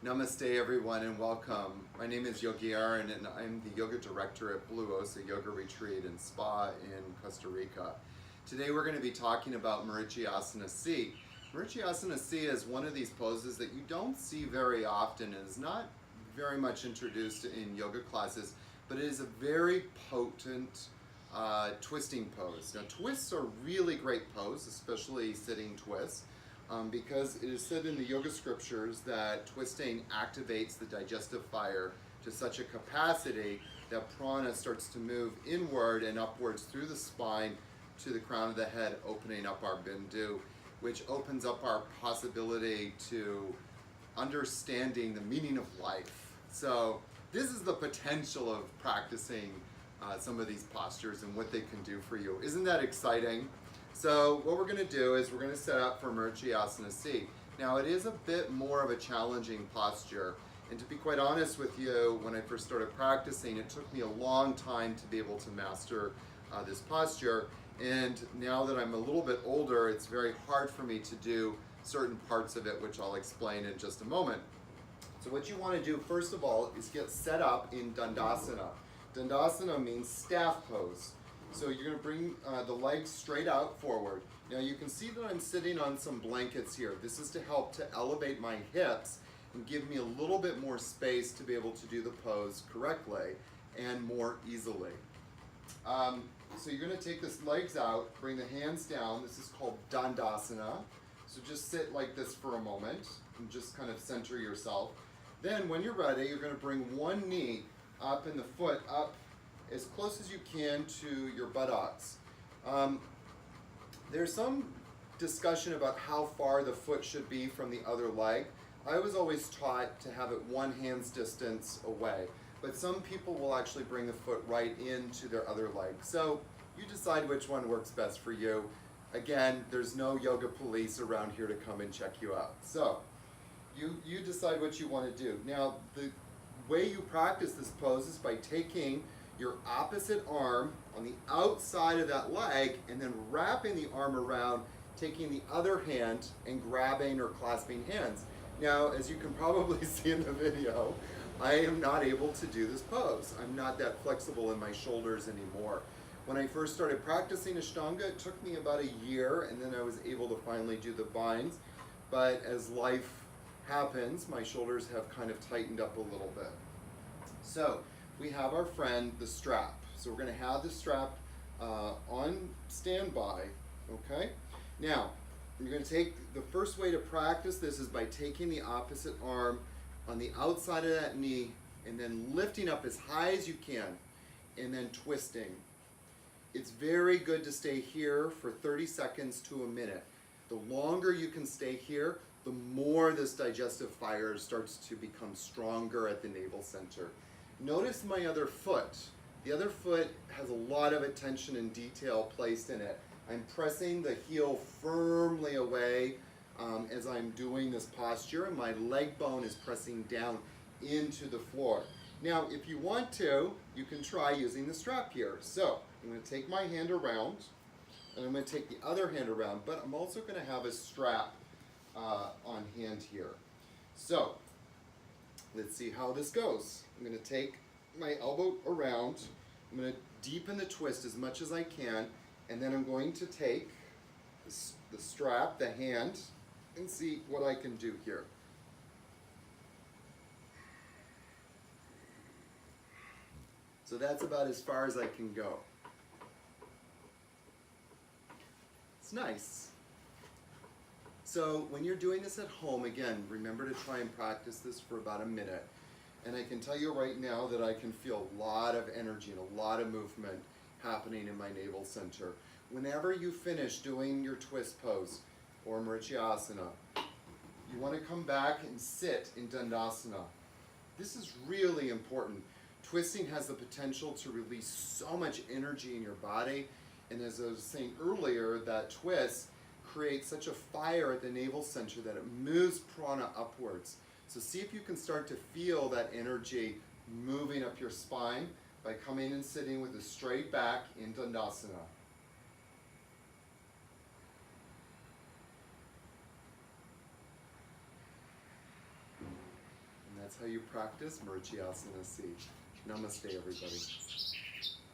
Namaste everyone and welcome. My name is Yogi Aaron and I'm the yoga director at Blue Osa Yoga Retreat and Spa in Costa Rica. Today we're going to be talking about Marichyasana C. Marichyasana C is one of these poses that you don't see very often and is not very much introduced in yoga classes, but it is a very potent twisting pose. Now twists are really great pose, especially sitting twists. Because it is said in the yoga scriptures that twisting activates the digestive fire to such a capacity that prana starts to move inward and upwards through the spine to the crown of the head, opening up our bindu, which opens up our possibility to understanding the meaning of life. So this is the potential of practicing some of these postures and what they can do for you. Isn't that exciting? So what we're going to do is we're going to set up for Marichyasana C. Now it is a bit more of a challenging posture, and to be quite honest with you, when I first started practicing, it took me a long time to be able to master this posture, and now that I'm a little bit older, it's very hard for me to do certain parts of it, which I'll explain in just a moment. So what you want to do first of all is get set up in Dandasana. Dandasana means staff pose. So you're going to bring the legs straight out forward. Now you can see that I'm sitting on some blankets here. This is to help to elevate my hips and give me a little bit more space to be able to do the pose correctly and more easily. So you're going to take the legs out, bring the hands down. This is called Dandasana. So just sit like this for a moment and just kind of center yourself. Then when you're ready, you're going to bring one knee up and the foot up as close as you can to your buttocks. There's some discussion about how far the foot should be from the other leg. I was always taught to have it one hand's distance away, but some people will actually bring the foot right into their other leg. So you decide which one works best for you. Again, there's no yoga police around here to come and check you out. So you decide what you want to do. Now the way you practice this pose is by taking your opposite arm on the outside of that leg and then wrapping the arm around, taking the other hand and grabbing or clasping hands. Now, as you can probably see in the video, I am not able to do this pose. I'm not that flexible in my shoulders anymore. When I first started practicing Ashtanga, it took me about a year and then I was able to finally do the binds. But as life happens, my shoulders have kind of tightened up a little bit. So we have our friend, the strap. So we're going to have the strap on standby, okay? Now, you're going to take, the first way to practice this is by taking the opposite arm on the outside of that knee and then lifting up as high as you can and then twisting. It's very good to stay here for 30 seconds to a minute. The longer you can stay here, the more this digestive fire starts to become stronger at the navel center. Notice my other foot. The other foot has a lot of attention and detail placed in it. I'm pressing the heel firmly away as I'm doing this posture, and my leg bone is pressing down into the floor. Now, if you want to, you can try using the strap here. So, I'm going to take my hand around, and I'm going to take the other hand around, but I'm also going to have a strap on hand here. So, let's see how this goes. I'm going to take my elbow around, I'm going to deepen the twist as much as I can, and then I'm going to take the strap, the hand, and see what I can do here. So that's about as far as I can go. It's nice. So when you're doing this at home, again, remember to try and practice this for about a minute. And I can tell you right now that I can feel a lot of energy and a lot of movement happening in my navel center. Whenever you finish doing your twist pose or Marichyasana, you want to come back and sit in Dandasana. This is really important. Twisting has the potential to release so much energy in your body. And as I was saying earlier, that twist creates such a fire at the navel center that it moves prana upwards. So see if you can start to feel that energy moving up your spine by coming and sitting with a straight back in Dandasana. that's how you practice Marichyasana C. Namaste, everybody.